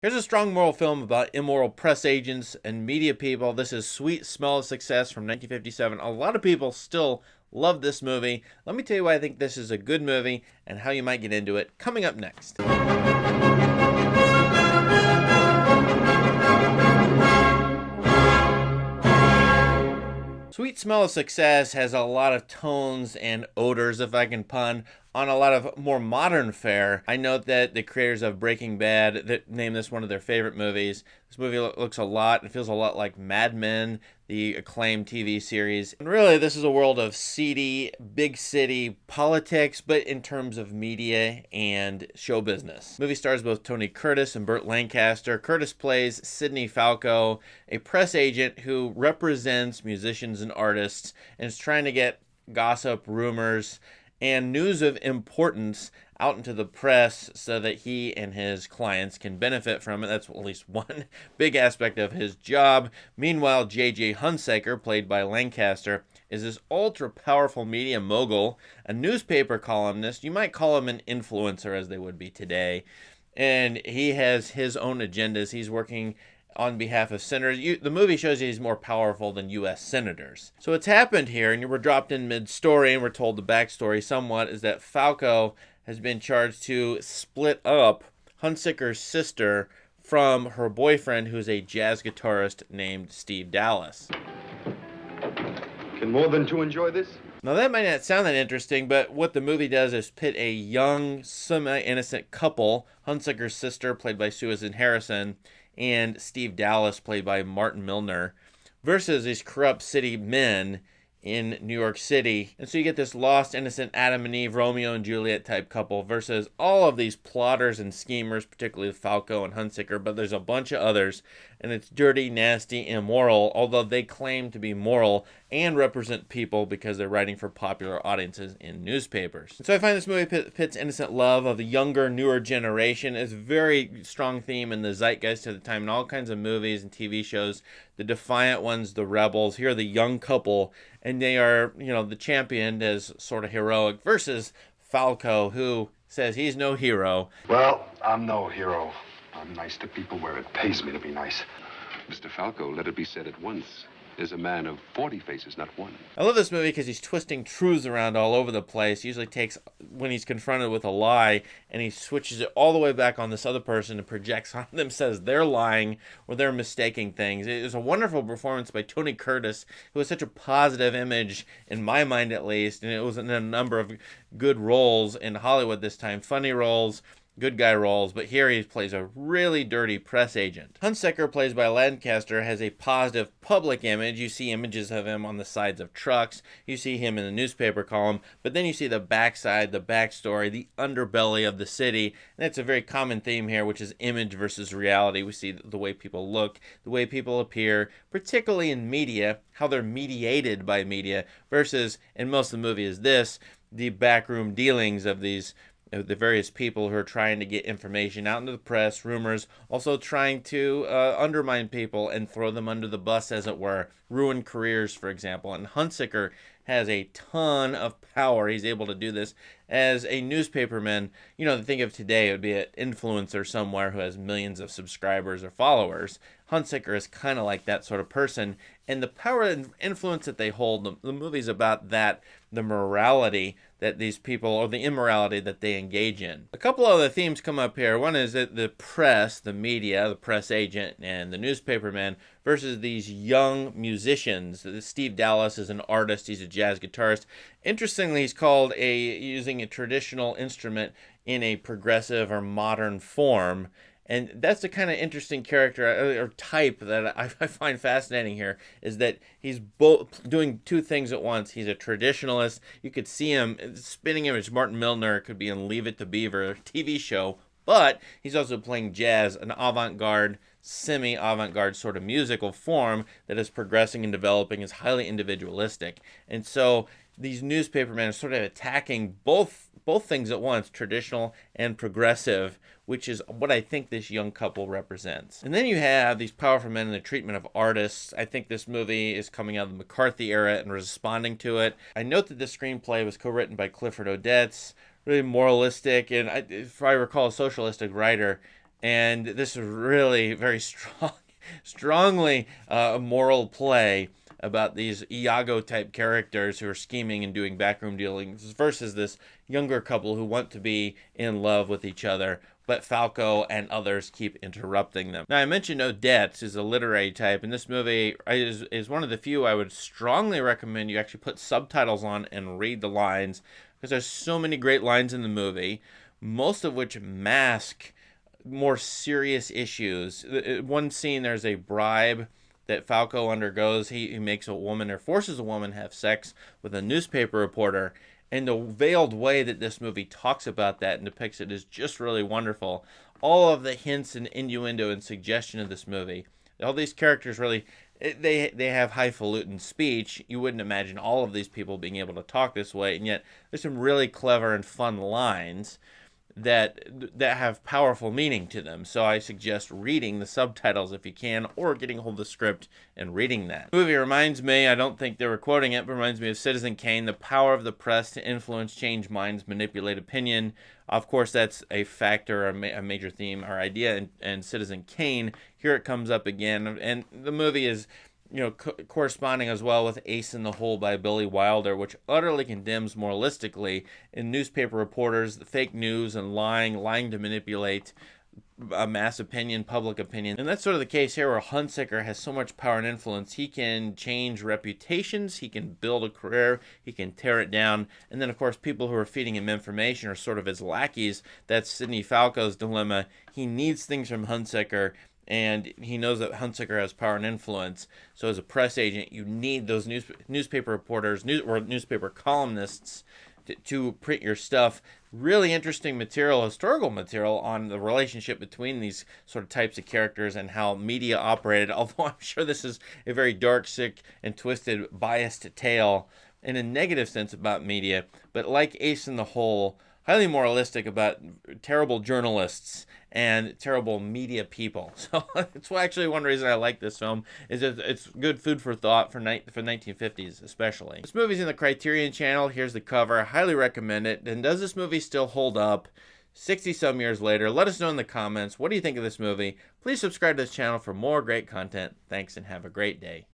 Here's a strong moral film about immoral press agents and media people. This is Sweet Smell of Success from 1957. A lot of people still love this movie. Let me tell you why I think this is a good movie and how you might get into it coming up next. Sweet Smell of Success has a lot of tones and odors, if I can pun, on a lot of more modern fare. I note that the creators of Breaking Bad that named this one of their favorite movies. This movie looks a lot and feels a lot like Mad Men, the acclaimed TV series. And really, this is a world of seedy, big city politics, but in terms of media and show business. The movie stars both Tony Curtis and Burt Lancaster. Curtis plays Sidney Falco, a press agent who represents musicians and artists and is trying to get gossip, rumors, and news of importance out into the press so that he and his clients can benefit from it. That's at least one big aspect of his job. Meanwhile, J.J. Hunsaker, played by Lancaster, is this ultra-powerful media mogul, a newspaper columnist. You might call him an influencer, as they would be today. And he has his own agendas. He's working on behalf of senators. The movie shows you he's more powerful than U.S. senators. So what's happened here, and you were dropped in mid-story, and we're told the backstory somewhat, is that Falco has been charged to split up Hunsaker's sister from her boyfriend, who's a jazz guitarist named Steve Dallas. Can more than two enjoy this? Now that might not sound that interesting, but what the movie does is pit a young, semi-innocent couple, Hunsaker's sister, played by Susan Harrison, and Steve Dallas, played by Martin Milner, versus these corrupt city men in New York City. And so you get this lost, innocent Adam and Eve, Romeo and Juliet type couple versus all of these plotters and schemers, particularly Falco and Hunsaker, but there's a bunch of others. And it's dirty, nasty, immoral, although they claim to be moral and represent people because they're writing for popular audiences in newspapers. And so I find this movie pits innocent love of the younger, newer generation. It's a very strong theme in the zeitgeist of the time in all kinds of movies and TV shows. The defiant ones, the rebels. Here are the young couple, and they are, the champion as sort of heroic versus Falco, who says he's no hero. Well, I'm no hero. I'm nice to people where it pays me to be nice. Mr. Falco, let it be said at once. There's a man of 40 faces, not one. I love this movie because he's twisting truths around all over the place. He usually takes, when he's confronted with a lie, and he switches it all the way back on this other person and projects on them, says they're lying or they're mistaking things. It was a wonderful performance by Tony Curtis, who has such a positive image, in my mind at least, and it was in a number of good roles in Hollywood this time. Funny roles, good guy roles, but here he plays a really dirty press agent. Hunsaker, plays by Lancaster, has a positive public image. You see images of him on the sides of trucks. You see him in the newspaper column, but then you see the backside, the backstory, the underbelly of the city, and it's a very common theme here, which is image versus reality. We see the way people look, the way people appear, particularly in media, how they're mediated by media, versus, in most of the movie is this, the backroom dealings of the various people who are trying to get information out into the press, rumors, also trying to undermine people and throw them under the bus, as it were, ruin careers, for example. And Hunsaker has a ton of power. He's able to do this as a newspaperman. Think of today, it would be an influencer somewhere who has millions of subscribers or followers. Hunsaker is kind of like that sort of person. And the power and influence that they hold, the movie's about that, the morality that these people, or the immorality that they engage in. A couple other themes come up here. One is that the press, the media, the press agent, and the newspaperman versus these young musicians. Steve Dallas is an artist. He's a jazz guitarist. Interestingly, he's called using a traditional instrument in a progressive or modern form. And that's the kind of interesting character or type that I find fascinating here, is that he's both doing two things at once. He's a traditionalist. You could see him, spinning image, Martin Milner could be in Leave It to Beaver, a TV show, but he's also playing jazz, an avant-garde, semi-avant-garde sort of musical form that is progressing and developing, is highly individualistic. And so these newspapermen are sort of attacking both things at once, traditional and progressive, which is what I think this young couple represents. And then you have these powerful men in the treatment of artists. I think this movie is coming out of the McCarthy era and responding to it. I note that the screenplay was co-written by Clifford Odets, really moralistic, and if I recall, a socialistic writer. And this is really very strongly a moral play about these Iago type characters who are scheming and doing backroom dealings versus this younger couple who want to be in love with each other, but Falco and others keep interrupting them. Now, I mentioned Odette is a literary type, and this movie is one of the few I would strongly recommend you actually put subtitles on and read the lines, because there's so many great lines in the movie, most of which mask more serious issues. One scene, there's a bribe that Falco undergoes. He makes a woman, or forces a woman, have sex with a newspaper reporter. And the veiled way that this movie talks about that and depicts it is just really wonderful. All of the hints and innuendo and suggestion of this movie. All these characters really, they have highfalutin speech. You wouldn't imagine all of these people being able to talk this way. And yet there's some really clever and fun lines that have powerful meaning to them. So I suggest reading the subtitles if you can, or getting a hold of the script and reading that. The movie reminds me, I don't think they were quoting it, but reminds me of Citizen Kane, the power of the press to influence, change minds, manipulate opinion. Of course, that's a factor, a major theme or idea in Citizen Kane. Here it comes up again, and the movie is, corresponding as well with Ace in the Hole by Billy Wilder, which utterly condemns moralistically in newspaper reporters, the fake news and lying to manipulate mass opinion, public opinion. And that's sort of the case here, where Hunsaker has so much power and influence. He can change reputations, he can build a career, he can tear it down. And then, of course, people who are feeding him information are sort of his lackeys. That's Sidney Falco's dilemma. He needs things from Hunsaker, and he knows that Hunsaker has power and influence. So as a press agent, you need those newspaper reporters or newspaper columnists to print your stuff. Really interesting material, historical material, on the relationship between these sort of types of characters and how media operated. Although I'm sure this is a very dark, sick, and twisted, biased tale in a negative sense about media. But like Ace in the Hole, highly moralistic about terrible journalists and terrible media people. So it's actually one reason I like this film, is that it's good food for thought for 1950s especially. This movie's in the Criterion Channel. Here's the cover. I highly recommend it. And does this movie still hold up 60-some years later? Let us know in the comments. What do you think of this movie? Please subscribe to this channel for more great content. Thanks, and have a great day.